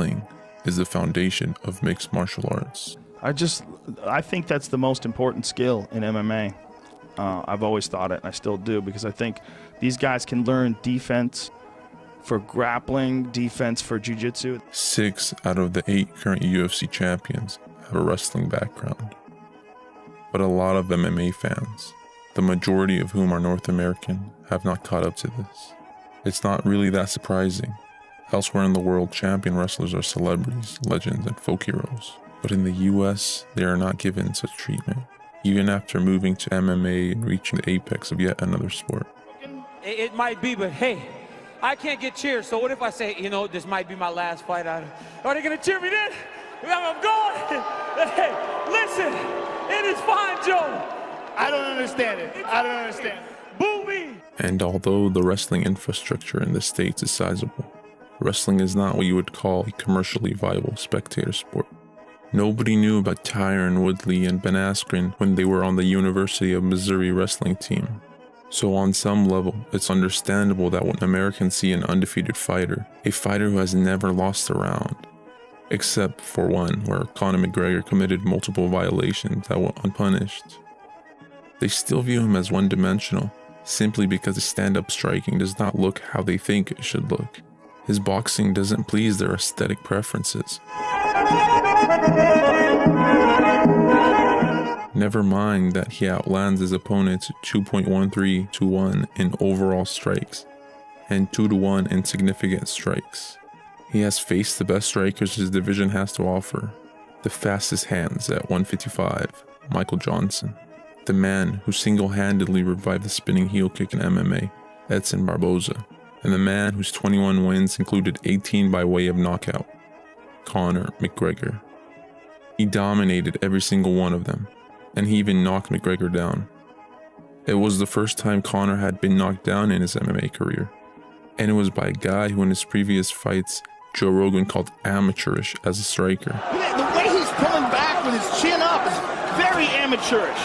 wrestling is the foundation of mixed martial arts. I think that's the most important skill in MMA. I've always thought it, and I still do, because I think these guys can learn defense for grappling, defense for jiu-jitsu. 6 out of the 8 current UFC champions have a wrestling background. But a lot of MMA fans, the majority of whom are North American, have not caught up to this. It's not really that surprising. Elsewhere in the world, champion wrestlers are celebrities, legends, and folk heroes. But in the US, they are not given such treatment, even after moving to MMA and reaching the apex of yet another sport. It might be, but hey, I can't get cheers, so what if I say, this might be my last fight? Are they gonna cheer me then? I'm going. Hey, listen, it is fine, Joe. I don't understand it. I don't understand it. Boo me. And although the wrestling infrastructure in the States is sizable, wrestling is not what you would call a commercially viable spectator sport. Nobody knew about Tyron Woodley and Ben Askren when they were on the University of Missouri wrestling team. So on some level, it's understandable that when Americans see an undefeated fighter, a fighter who has never lost a round, except for one where Conor McGregor committed multiple violations that went unpunished, they still view him as one-dimensional, simply because his stand-up striking does not look how they think it should look. His boxing doesn't please their aesthetic preferences. Never mind that he outlands his opponents 2.13 to 1 in overall strikes and 2 to 1 in significant strikes. He has faced the best strikers his division has to offer. The fastest hands at 155, Michael Johnson. The man who single-handedly revived the spinning heel kick in MMA, Edson Barboza. And the man whose 21 wins included 18 by way of knockout, Conor McGregor. He dominated every single one of them, and he even knocked McGregor down. It was the first time Conor had been knocked down in his MMA career, and it was by a guy who in his previous fights Joe Rogan called amateurish as a striker. The way he's pulling back with his chin up is very amateurish.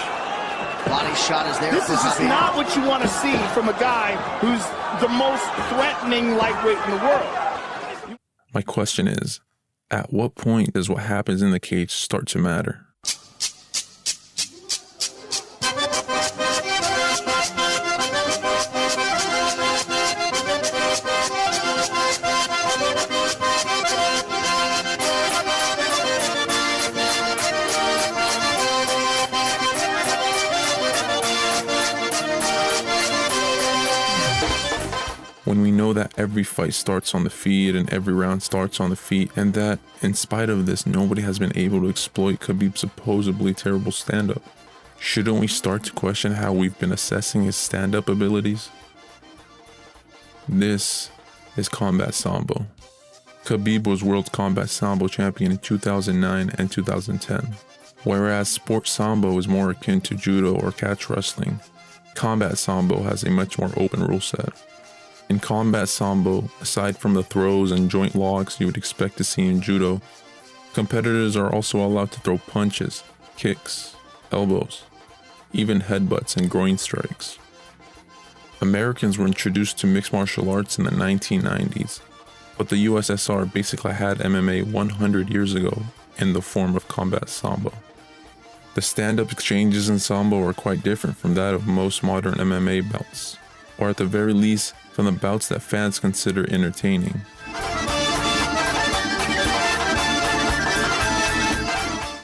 Body shot is there. This is just not what you want to see from a guy who's the most threatening lightweight in the world. My question is, at what point does what happens in the cage start to matter? When we know that every fight starts on the feet and every round starts on the feet, and that, in spite of this, nobody has been able to exploit Khabib's supposedly terrible stand-up, shouldn't we start to question how we've been assessing his stand-up abilities? This is Combat Sambo. Khabib was World Combat Sambo champion in 2009 and 2010. Whereas Sport Sambo is more akin to judo or catch wrestling, Combat Sambo has a much more open rule set. In Combat Sambo, aside from the throws and joint locks you would expect to see in judo, competitors are also allowed to throw punches, kicks, elbows, even headbutts and groin strikes. Americans were introduced to mixed martial arts in the 1990s, but the USSR basically had MMA 100 years ago in the form of Combat Sambo. The stand-up exchanges in Sambo are quite different from that of most modern MMA bouts, or at the very least, from the bouts that fans consider entertaining.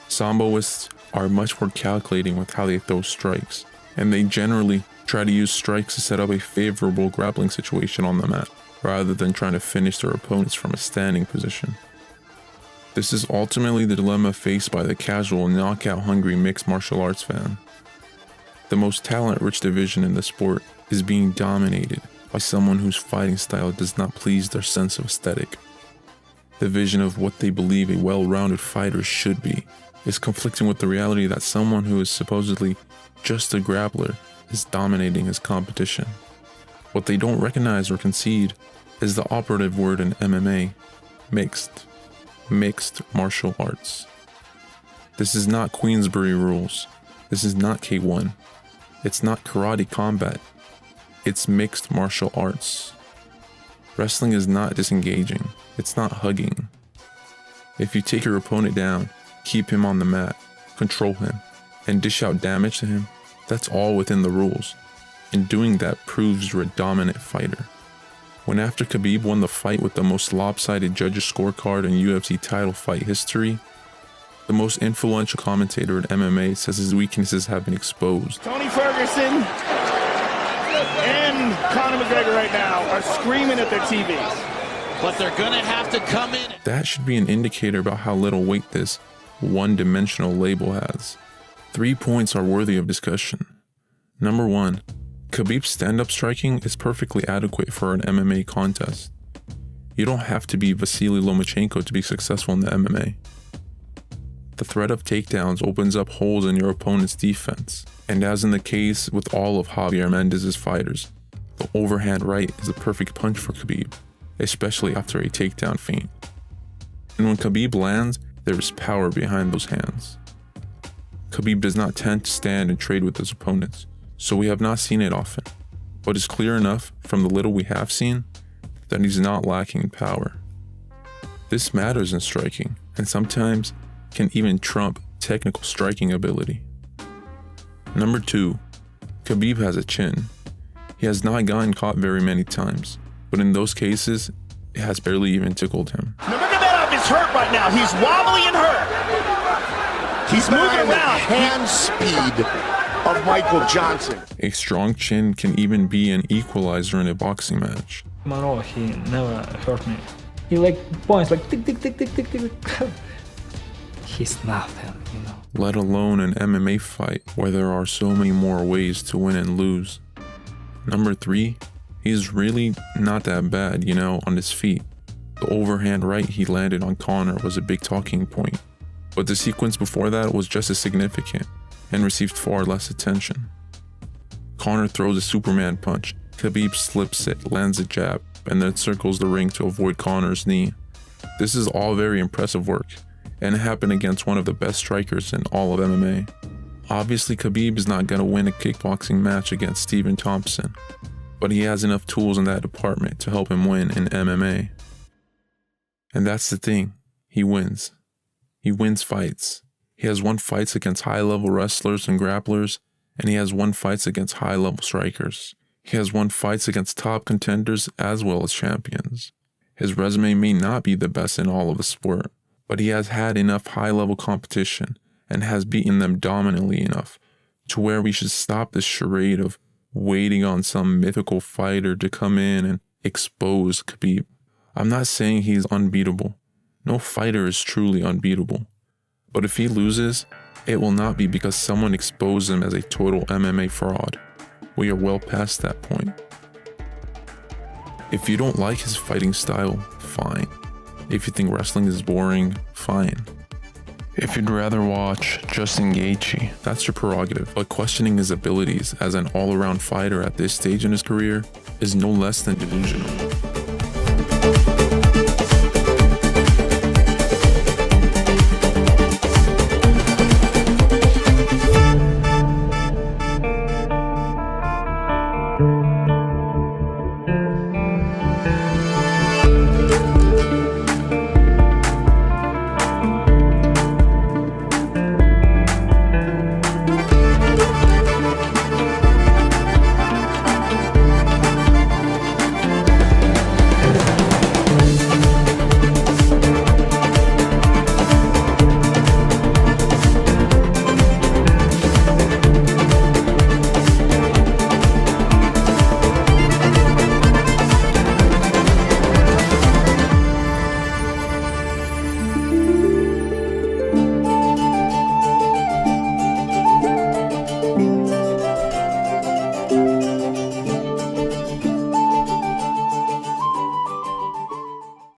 Samboists are much more calculating with how they throw strikes, and they generally try to use strikes to set up a favorable grappling situation on the mat, rather than trying to finish their opponents from a standing position. This is ultimately the dilemma faced by the casual, knockout-hungry mixed martial arts fan. The most talent-rich division in the sport is being dominated by someone whose fighting style does not please their sense of aesthetic. The vision of what they believe a well-rounded fighter should be is conflicting with the reality that someone who is supposedly just a grappler is dominating his competition. What they don't recognize or concede is the operative word in MMA, mixed martial arts. This is not Queensberry rules. This is not K1. It's not karate combat. It's mixed martial arts. Wrestling is not disengaging. It's not hugging. If you take your opponent down, keep him on the mat, control him, and dish out damage to him, that's all within the rules. And doing that proves you're a dominant fighter. When after Khabib won the fight with the most lopsided judges scorecard in UFC title fight history, the most influential commentator in MMA says his weaknesses have been exposed. Tony Ferguson and Conor McGregor right now are screaming at their TVs. But they're going to have to come in. That should be an indicator about how little weight this one-dimensional label has. 3 points are worthy of discussion. Number 1, Khabib's stand-up striking is perfectly adequate for an MMA contest. You don't have to be Vasily Lomachenko to be successful in the MMA. The threat of takedowns opens up holes in your opponent's defense, and as in the case with all of Javier Mendez's fighters, the overhand right is a perfect punch for Khabib, especially after a takedown feint. And when Khabib lands, there is power behind those hands. Khabib does not tend to stand and trade with his opponents, so we have not seen it often, but it's clear enough from the little we have seen that he's not lacking in power. This matters in striking, and sometimes can even trump technical striking ability. Number 2, Khabib has a chin. He has not gotten caught very many times, but in those cases, it has barely even tickled him. Nurmagomedov is hurt right now. He's wobbly and hurt. He's moving around. Hand speed of Michael Johnson. A strong chin can even be an equalizer in a boxing match. Monroe, he never hurt me. He like points like tick tick tick tick tick tick. He's nothing, you know. Let alone an MMA fight where there are so many more ways to win and lose. Number 3, he's really not that bad, you know, on his feet. The overhand right he landed on Conor was a big talking point, but the sequence before that was just as significant and received far less attention. Conor throws a Superman punch, Khabib slips it, lands a jab, and then circles the ring to avoid Conor's knee. This is all very impressive work, and it happened against one of the best strikers in all of MMA. Obviously, Khabib is not going to win a kickboxing match against Stephen Thompson, but he has enough tools in that department to help him win in MMA. And that's the thing, he wins. He wins fights. He has won fights against high-level wrestlers and grapplers, and he has won fights against high-level strikers. He has won fights against top contenders as well as champions. His resume may not be the best in all of the sport, but he has had enough high-level competition and has beaten them dominantly enough to where we should stop this charade of waiting on some mythical fighter to come in and expose Khabib. I'm not saying he's unbeatable. No fighter is truly unbeatable. But if he loses, it will not be because someone exposed him as a total MMA fraud. We are well past that point. If you don't like his fighting style, fine. If you think wrestling is boring, fine. If you'd rather watch Justin Gaethje, that's your prerogative. But questioning his abilities as an all-around fighter at this stage in his career is no less than delusional.